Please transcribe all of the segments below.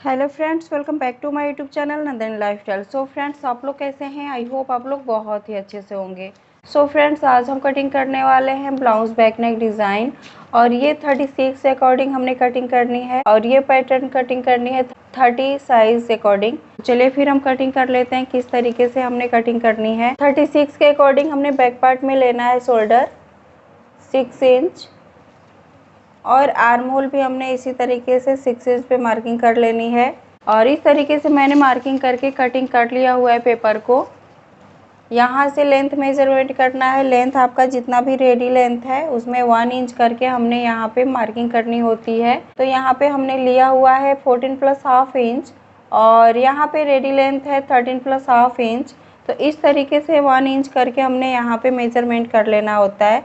Hello friends, welcome back to my YouTube channel Nandan Lifestyle. So friends, आप लोग कैसे हैं? आई होप आप लोग बहुत ही अच्छे से होंगे। सो फ्रेंड्स, आज हम कटिंग करने वाले हैं ब्लाउज बैक नेक डिज़ाइन, और ये 36 के अकॉर्डिंग हमने कटिंग करनी है, और ये पैटर्न कटिंग करनी है 30 साइज के अकॉर्डिंग। चलिए फिर हम कटिंग कर लेते हैं किस तरीके से हमने कटिंग करनी है। 36 के अकॉर्डिंग हमने बैक पार्ट में लेना है शोल्डर 6 इंच, और आर्म होल भी हमने इसी तरीके से 6 इंच पे मार्किंग कर लेनी है। और इस तरीके से मैंने मार्किंग करके कटिंग कर लिया हुआ है पेपर को। यहाँ से लेंथ मेजरमेंट करना है। लेंथ आपका जितना भी रेडी लेंथ है उसमें 1 इंच करके हमने यहाँ पे मार्किंग करनी होती है। तो यहाँ पे हमने लिया हुआ है 14 प्लस हाफ इंच, और यहाँ पे रेडी लेंथ है 13 प्लस हाफ इंच। तो इस तरीके से 1 इंच करके हमने यहाँ पे मेजरमेंट कर लेना होता है।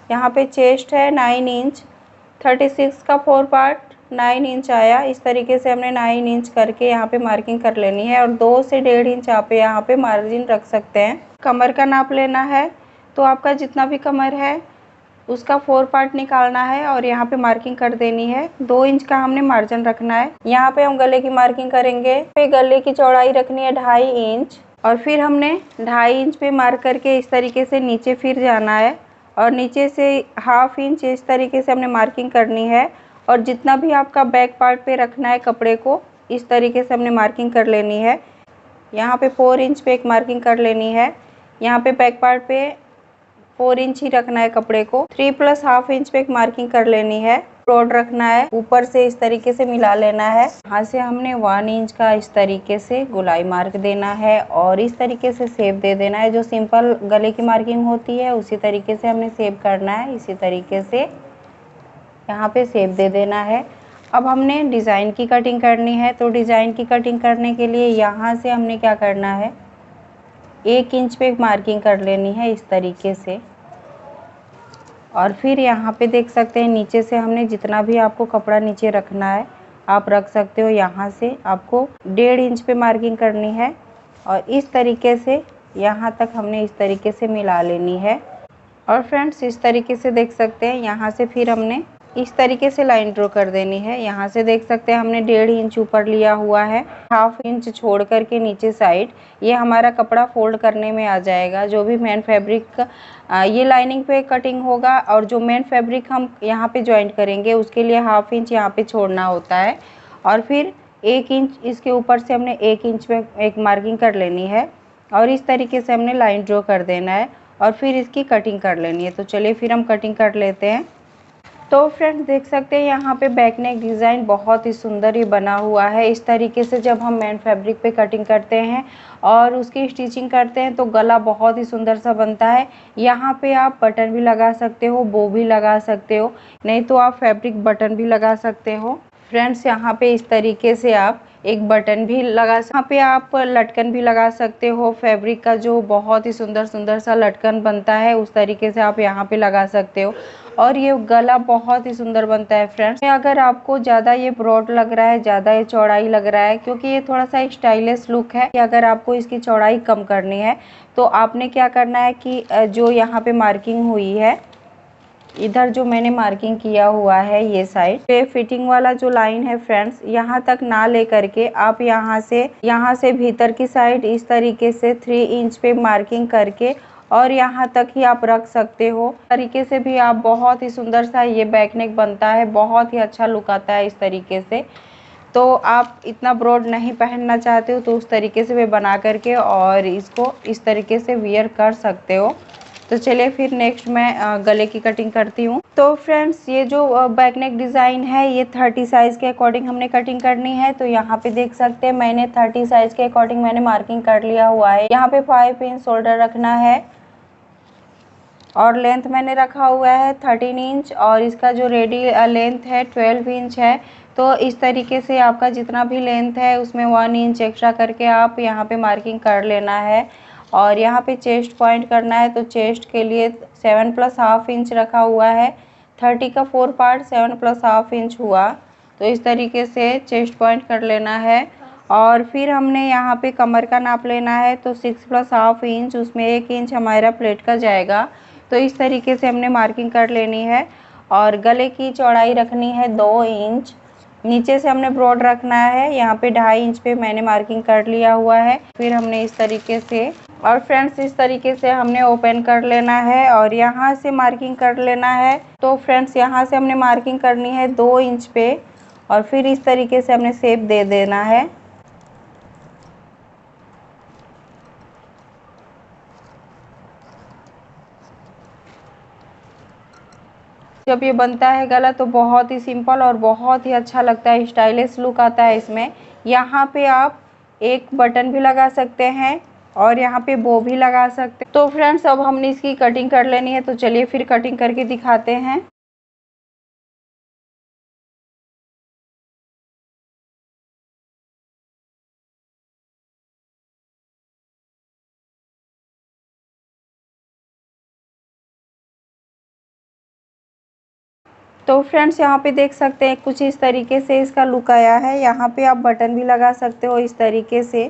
यहाँ पे चेस्ट है 9 इंच, 36 का 4 पार्ट 9 इंच आया। इस तरीके से हमने 9 इंच करके यहाँ पे मार्किंग कर लेनी है, और 2 से 1.5 इंच आप यहाँ पे मार्जिन रख सकते हैं। कमर का नाप लेना है, तो आपका जितना भी कमर है उसका 4 पार्ट निकालना है और यहाँ पे मार्किंग कर देनी है। 2 इंच का हमने मार्जिन रखना है। यहाँ पे हम गले की मार्किंग करेंगे। पे गले की चौड़ाई रखनी है 2.5 इंच, और फिर हमने 2.5 इंच पे मार्क करके इस तरीके से नीचे फिर जाना है, और नीचे से हाफ इंच इस तरीके से हमने मार्किंग करनी है। और जितना भी आपका बैक पार्ट पे रखना है कपड़े को, इस तरीके से हमने मार्किंग कर लेनी है। यहाँ पे 4 इंच पे एक मार्किंग कर लेनी है। यहाँ पे बैक पार्ट पे 4 इंच ही रखना है कपड़े को। 3 प्लस हाफ इंच पे एक मार्किंग कर लेनी है। ब्रॉड रखना है, ऊपर से इस तरीके से मिला लेना है। यहाँ से हमने 1 इंच का इस तरीके से गोलाई मार्क देना है, और इस तरीके से शेप दे देना है। जो सिंपल गले की मार्किंग होती है उसी तरीके से हमने शेप करना है। इसी तरीके से यहाँ पे शेप दे देना है। अब हमने डिज़ाइन की कटिंग करनी है, तो डिज़ाइन की कटिंग करने के लिए यहाँ से हमने क्या करना है, 1 इंच पे एक मार्किंग कर लेनी है इस तरीके से। और फिर यहाँ पे देख सकते हैं नीचे से हमने जितना भी आपको कपड़ा नीचे रखना है आप रख सकते हो। यहाँ से आपको 1.5 इंच पे मार्किंग करनी है, और इस तरीके से यहाँ तक हमने इस तरीके से मिला लेनी है। और फ्रेंड्स, इस तरीके से देख सकते हैं यहाँ से फिर हमने इस तरीके से लाइन ड्रॉ कर देनी है। यहाँ से देख सकते हैं हमने 1.5 इंच ऊपर लिया हुआ है, हाफ इंच छोड़ करके नीचे साइड ये हमारा कपड़ा फोल्ड करने में आ जाएगा। जो भी मेन फैब्रिक ये लाइनिंग पे कटिंग होगा, और जो मेन फैब्रिक हम यहाँ पे ज्वाइंट करेंगे उसके लिए हाफ इंच यहाँ पे छोड़ना होता है। और फिर 1 इंच इसके ऊपर से हमने 1 इंच में एक मार्किंग कर लेनी है, और इस तरीके से हमने लाइन ड्रॉ कर देना है, और फिर इसकी कटिंग कर लेनी है। तो चलिए फिर हम कटिंग कर लेते हैं। तो फ्रेंड्स, देख सकते हैं यहाँ पे बैक नेक डिज़ाइन बहुत ही सुंदर ही बना हुआ है। इस तरीके से जब हम मेन फैब्रिक पे कटिंग करते हैं और उसकी स्टिचिंग करते हैं तो गला बहुत ही सुंदर सा बनता है। यहाँ पे आप बटन भी लगा सकते हो, बो भी लगा सकते हो, नहीं तो आप फैब्रिक बटन भी लगा सकते हो। फ्रेंड्स, यहाँ पे इस तरीके से आप एक बटन भी लगा, यहाँ पे आप लटकन भी लगा सकते हो। फैब्रिक का जो बहुत ही सुंदर सुंदर सा लटकन बनता है उस तरीके से आप यहाँ पे लगा सकते हो, और ये गला बहुत ही सुंदर बनता है। फ्रेंड्स, अगर आपको ज़्यादा ये ब्रॉड लग रहा है, ज़्यादा ये चौड़ाई लग रहा है, क्योंकि ये थोड़ा सा स्टाइलिश लुक है, कि अगर आपको इसकी चौड़ाई कम करनी है तो आपने क्या करना है कि जो यहाँ पे मार्किंग हुई है, इधर जो मैंने मार्किंग किया हुआ है ये साइड पे फिटिंग वाला जो लाइन है फ्रेंड्स, यहाँ तक ना लेकर के आप यहाँ से भीतर की साइड इस तरीके से 3 इंच पे मार्किंग करके और यहाँ तक ही आप रख सकते हो। तरीके से भी आप बहुत ही सुंदर सा ये बैक नेक बनता है, बहुत ही अच्छा लुक आता है इस तरीके से। तो आप इतना ब्रॉड नहीं पहनना चाहते हो तो उस तरीके से भी बना करके और इसको इस तरीके से वियर कर सकते हो। तो चलिए फिर नेक्स्ट मैं गले की कटिंग करती हूँ। तो फ्रेंड्स, ये जो बैक नेक डिज़ाइन है ये 30 साइज़ के अकॉर्डिंग हमने कटिंग करनी है। तो यहाँ पे देख सकते हैं मैंने 30 साइज़ के अकॉर्डिंग मैंने मार्किंग कर लिया हुआ है। यहाँ पे 5 इंच शोल्डर रखना है, और लेंथ मैंने रखा हुआ है 13 इंच, और इसका जो रेडी लेंथ है 12 इंच है। तो इस तरीके से आपका जितना भी लेंथ है उसमें 1 इंच एक्स्ट्रा करके आप यहाँ पे मार्किंग कर लेना है। और यहाँ पे चेस्ट पॉइंट करना है, तो चेस्ट के लिए 7 प्लस हाफ इंच रखा हुआ है। 30 का 4 पार्ट 7 प्लस हाफ इंच हुआ, तो इस तरीके से चेस्ट पॉइंट कर लेना है। और फिर हमने यहाँ पे कमर का नाप लेना है, तो 6 प्लस हाफ इंच, उसमें 1 इंच हमारा प्लेट का जाएगा। तो इस तरीके से हमने मार्किंग कर लेनी है। और गले की चौड़ाई रखनी है 2 इंच, नीचे से हमने ब्रॉड रखना है। यहाँ पे 2.5 इंच पे मैंने मार्किंग कर लिया हुआ है। फिर हमने इस तरीके से, और फ्रेंड्स इस तरीके से हमने ओपन कर लेना है और यहाँ से मार्किंग कर लेना है। तो फ्रेंड्स यहाँ से हमने मार्किंग करनी है 2 इंच पे और फिर इस तरीके से हमने शेप दे देना है। जब ये बनता है गला तो बहुत ही सिंपल और बहुत ही अच्छा लगता है, स्टाइलिश लुक आता है इसमें। यहाँ पे आप एक बटन भी लगा सकते हैं और यहाँ पे बो भी लगा सकते हैं। तो फ्रेंड्स अब हमने इसकी कटिंग कर लेनी है, तो चलिए फिर कटिंग करके दिखाते हैं। तो फ्रेंड्स यहाँ पे देख सकते हैं कुछ इस तरीके से इसका लुक आया है। यहाँ पे आप बटन भी लगा सकते हो इस तरीके से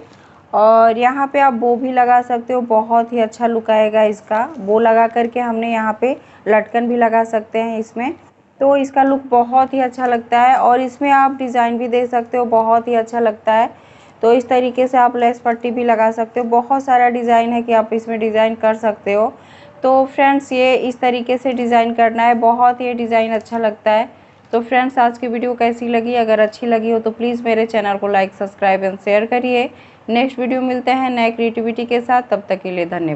और यहाँ पे आप बो भी लगा सकते हो। बहुत ही अच्छा लुक आएगा इसका। बो लगा करके हमने यहाँ पे लटकन भी लगा सकते हैं इसमें, तो इसका लुक बहुत ही अच्छा लगता है। और इसमें आप डिज़ाइन भी दे सकते हो, बहुत ही अच्छा लगता है। तो इस तरीके से आप लेस पट्टी भी लगा सकते हो। बहुत सारा डिज़ाइन है कि आप इसमें डिज़ाइन कर सकते हो। तो फ्रेंड्स ये इस तरीके से डिज़ाइन करना है, बहुत ये डिज़ाइन अच्छा लगता है। तो फ्रेंड्स आज की वीडियो कैसी लगी? अगर अच्छी लगी हो तो प्लीज़ मेरे चैनल को लाइक, सब्सक्राइब एंड शेयर करिए। नेक्स्ट वीडियो मिलते हैं नए क्रिएटिविटी के साथ, तब तक के लिए धन्यवाद।